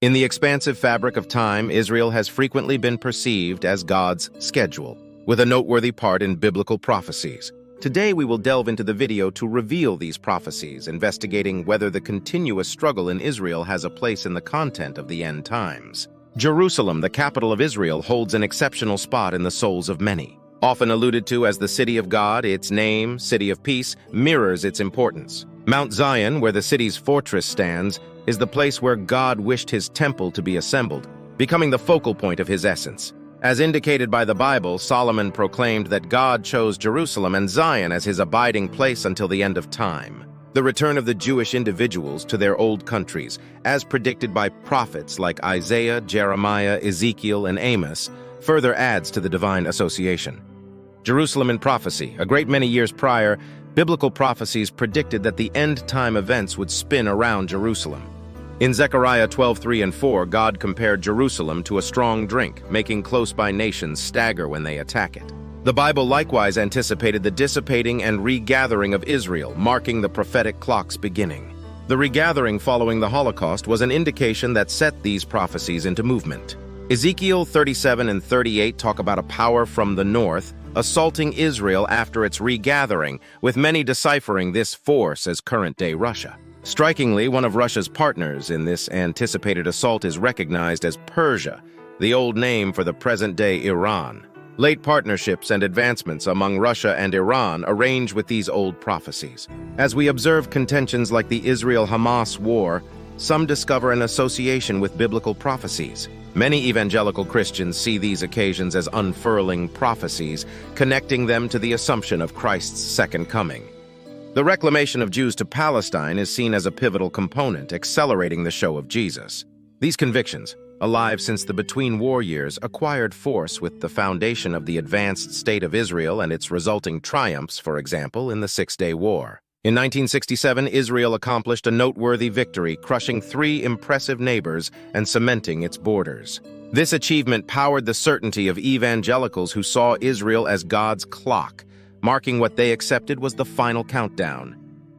In the expansive fabric of time, Israel has frequently been perceived as God's schedule, with a noteworthy part in biblical prophecies. Today we will delve into the video to reveal these prophecies, investigating whether the continuous struggle in Israel has a place in the content of the end times. Jerusalem, the capital of Israel, holds an exceptional spot in the souls of many. Often alluded to as the City of God, its name, City of Peace, mirrors its importance. Mount Zion, where the city's fortress stands, is the place where God wished his temple to be assembled, becoming the focal point of his essence. As indicated by the Bible, Solomon proclaimed that God chose Jerusalem and Zion as his abiding place until the end of time. The return of the Jewish individuals to their old countries, as predicted by prophets like Isaiah, Jeremiah, Ezekiel, and Amos, further adds to the divine association. Jerusalem in prophecy. A great many years prior, biblical prophecies predicted that the end-time events would spin around Jerusalem. In Zechariah 12:3 and 4, God compared Jerusalem to a strong drink, making close-by nations stagger when they attack it. The Bible likewise anticipated the dissipating and regathering of Israel, marking the prophetic clock's beginning. The regathering following the Holocaust was an indication that set these prophecies into movement. Ezekiel 37 and 38 talk about a power from the north assaulting Israel after its regathering, with many deciphering this force as current-day Russia. Strikingly, one of Russia's partners in this anticipated assault is recognized as Persia, the old name for the present-day Iran. Late partnerships and advancements among Russia and Iran arrange with these old prophecies. As we observe contentions like the Israel-Hamas war, some discover an association with biblical prophecies. Many evangelical Christians see these occasions as unfurling prophecies, connecting them to the assumption of Christ's second coming. The reclamation of Jews to Palestine is seen as a pivotal component, accelerating the show of Jesus. These convictions, alive since the between-war years, acquired force with the foundation of the advanced state of Israel and its resulting triumphs, for example, in the Six-Day War. In 1967, Israel accomplished a noteworthy victory, crushing 3 impressive neighbors and cementing its borders. This achievement powered the certainty of evangelicals who saw Israel as God's clock, marking what they accepted was the final countdown.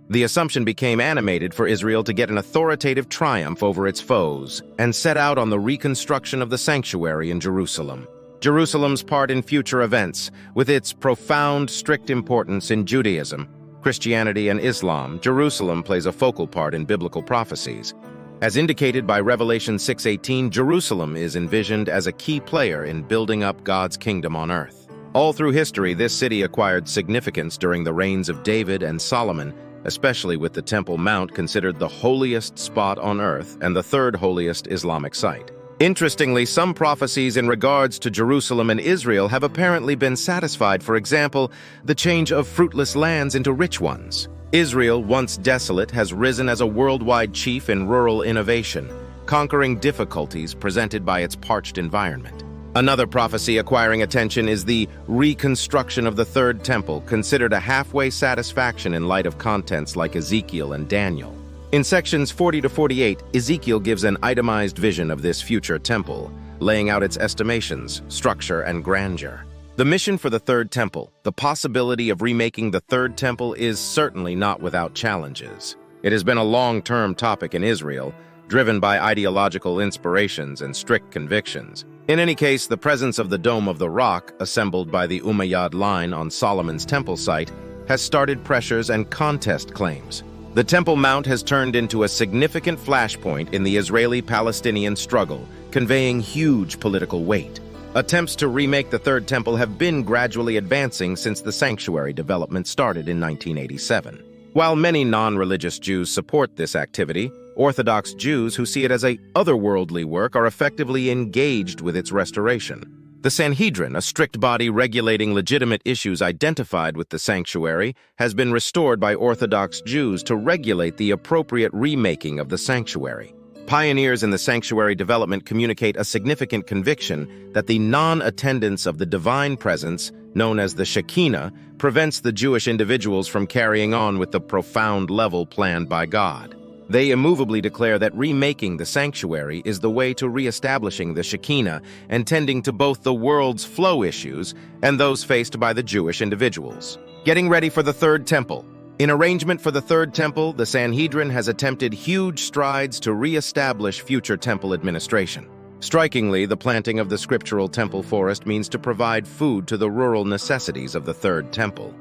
The assumption became animated for Israel to get an authoritative triumph over its foes and set out on the reconstruction of the sanctuary in Jerusalem. Jerusalem's part in future events, with its profound, strict importance in Judaism, Christianity, and Islam, Jerusalem plays a focal part in biblical prophecies. As indicated by Revelation 6:18, Jerusalem is envisioned as a key player in building up God's kingdom on earth. All through history, this city acquired significance during the reigns of David and Solomon, especially with the Temple Mount considered the holiest spot on earth and the third holiest Islamic site. Interestingly, some prophecies in regards to Jerusalem and Israel have apparently been satisfied. For example, the change of fruitless lands into rich ones. Israel, once desolate, has risen as a worldwide chief in rural innovation, conquering difficulties presented by its parched environment. Another prophecy acquiring attention is the reconstruction of the Third Temple, considered a halfway satisfaction in light of contents like Ezekiel and Daniel. In sections 40 to 48, Ezekiel gives an itemized vision of this future temple, laying out its estimations, structure, and grandeur. The mission for the Third Temple, the possibility of remaking the Third Temple, is certainly not without challenges. It has been a long-term topic in Israel, driven by ideological inspirations and strict convictions. In any case, the presence of the Dome of the Rock, assembled by the Umayyad line on Solomon's temple site, has started pressures and contest claims. The Temple Mount has turned into a significant flashpoint in the Israeli-Palestinian struggle, conveying huge political weight. Attempts to remake the Third Temple have been gradually advancing since the sanctuary development started in 1987. While many non-religious Jews support this activity, Orthodox Jews who see it as a otherworldly work are effectively engaged with its restoration. The Sanhedrin, a strict body regulating legitimate issues identified with the sanctuary, has been restored by Orthodox Jews to regulate the appropriate remaking of the sanctuary. Pioneers in the sanctuary development communicate a significant conviction that the non-attendance of the divine presence, known as the Shekinah, prevents the Jewish individuals from carrying on with the profound level planned by God. They immovably declare that remaking the sanctuary is the way to reestablishing the Shekinah and tending to both the world's flow issues and those faced by the Jewish individuals. Getting ready for the Third Temple. In arrangement for the Third Temple, the Sanhedrin has attempted huge strides to re-establish future temple administration. Strikingly, the planting of the scriptural temple forest means to provide food to the rural necessities of the Third Temple.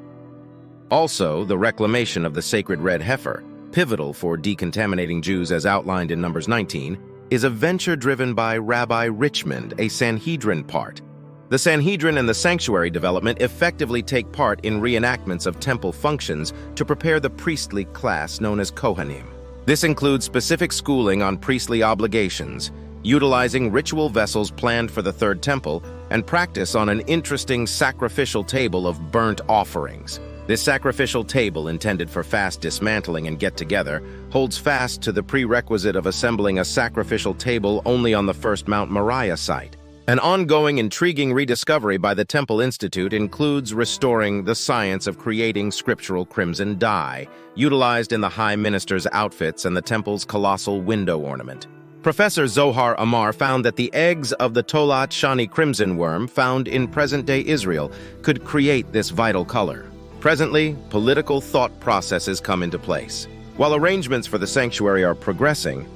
Also, the reclamation of the sacred red heifer, pivotal for decontaminating Jews as outlined in Numbers 19, is a venture driven by Rabbi Richmond, a Sanhedrin part. The Sanhedrin and the sanctuary development effectively take part in reenactments of temple functions to prepare the priestly class known as Kohanim. This includes specific schooling on priestly obligations, utilizing ritual vessels planned for the Third Temple, and practice on an interesting sacrificial table of burnt offerings. This sacrificial table, intended for fast dismantling and get-together, holds fast to the prerequisite of assembling a sacrificial table only on the first Mount Moriah site. An ongoing, intriguing rediscovery by the Temple Institute includes restoring the science of creating scriptural crimson dye, utilized in the High Minister's outfits and the temple's colossal window ornament. Professor Zohar Amar found that the eggs of the Tolat Shani crimson worm found in present-day Israel could create this vital color. Presently, political thought processes come into place. While arrangements for the sanctuary are progressing,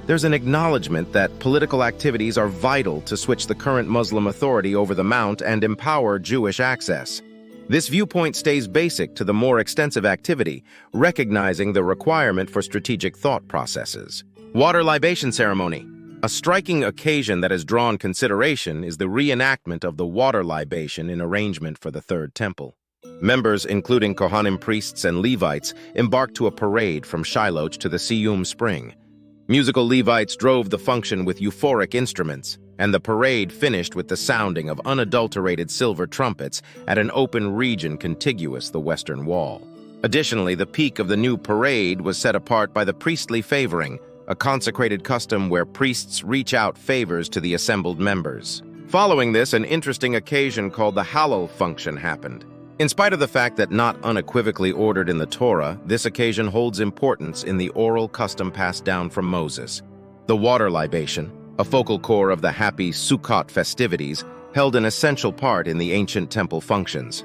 there's an acknowledgement that political activities are vital to switch the current Muslim authority over the Mount and empower Jewish access. This viewpoint stays basic to the more extensive activity, recognizing the requirement for strategic thought processes. Water libation ceremony. A striking occasion that has drawn consideration is the reenactment of the water libation in arrangement for the Third Temple. Members, including Kohanim priests and Levites, embarked to a parade from Shiloh to the Siyum Spring. Musical Levites drove the function with euphoric instruments, and the parade finished with the sounding of unadulterated silver trumpets at an open region contiguous the Western Wall. Additionally, the peak of the new parade was set apart by the priestly favoring, a consecrated custom where priests reach out favors to the assembled members. Following this, an interesting occasion called the Hallel function happened. In spite of the fact that not unequivocally ordered in the Torah, this occasion holds importance in the oral custom passed down from Moses. The water libation, a focal core of the happy Sukkot festivities, held an essential part in the ancient temple functions.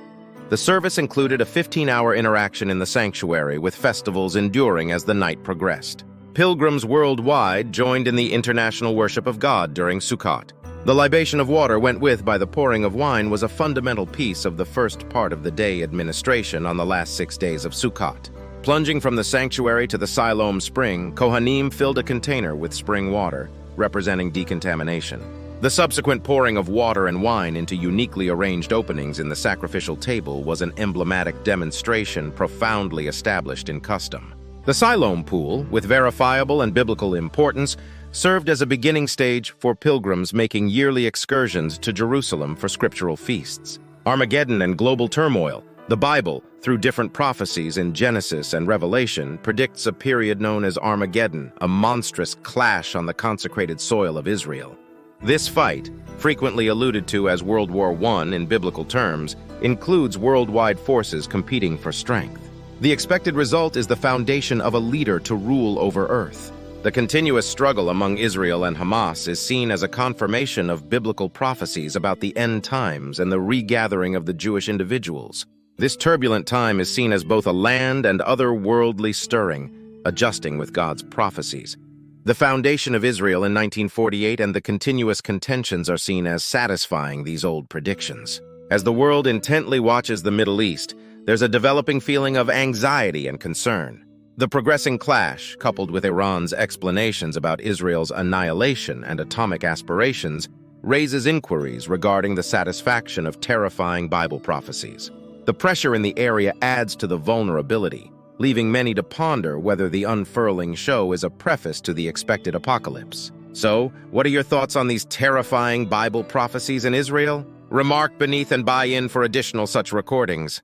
The service included a 15-hour interaction in the sanctuary, with festivals enduring as the night progressed. Pilgrims worldwide joined in the international worship of God during Sukkot. The libation of water went with by the pouring of wine was a fundamental piece of the first part of the day administration on the last 6 days of Sukkot. Plunging from the sanctuary to the Siloam spring, Kohanim filled a container with spring water, representing decontamination. The subsequent pouring of water and wine into uniquely arranged openings in the sacrificial table was an emblematic demonstration profoundly established in custom. The Siloam pool, with verifiable and biblical importance, served as a beginning stage for pilgrims making yearly excursions to Jerusalem for scriptural feasts. Armageddon and global turmoil. The Bible, through different prophecies in Genesis and Revelation, predicts a period known as Armageddon, a monstrous clash on the consecrated soil of Israel. This fight, frequently alluded to as World War I in biblical terms, includes worldwide forces competing for strength. The expected result is the foundation of a leader to rule over earth. The continuous struggle among Israel and Hamas is seen as a confirmation of biblical prophecies about the end times and the regathering of the Jewish individuals. This turbulent time is seen as both a land and otherworldly stirring, adjusting with God's prophecies. The foundation of Israel in 1948 and the continuous contentions are seen as satisfying these old predictions. As the world intently watches the Middle East, there's a developing feeling of anxiety and concern. The progressing clash, coupled with Iran's explanations about Israel's annihilation and atomic aspirations, raises inquiries regarding the satisfaction of terrifying Bible prophecies. The pressure in the area adds to the vulnerability, leaving many to ponder whether the unfurling show is a preface to the expected apocalypse. So, what are your thoughts on these terrifying Bible prophecies in Israel? Remark beneath and buy in for additional such recordings.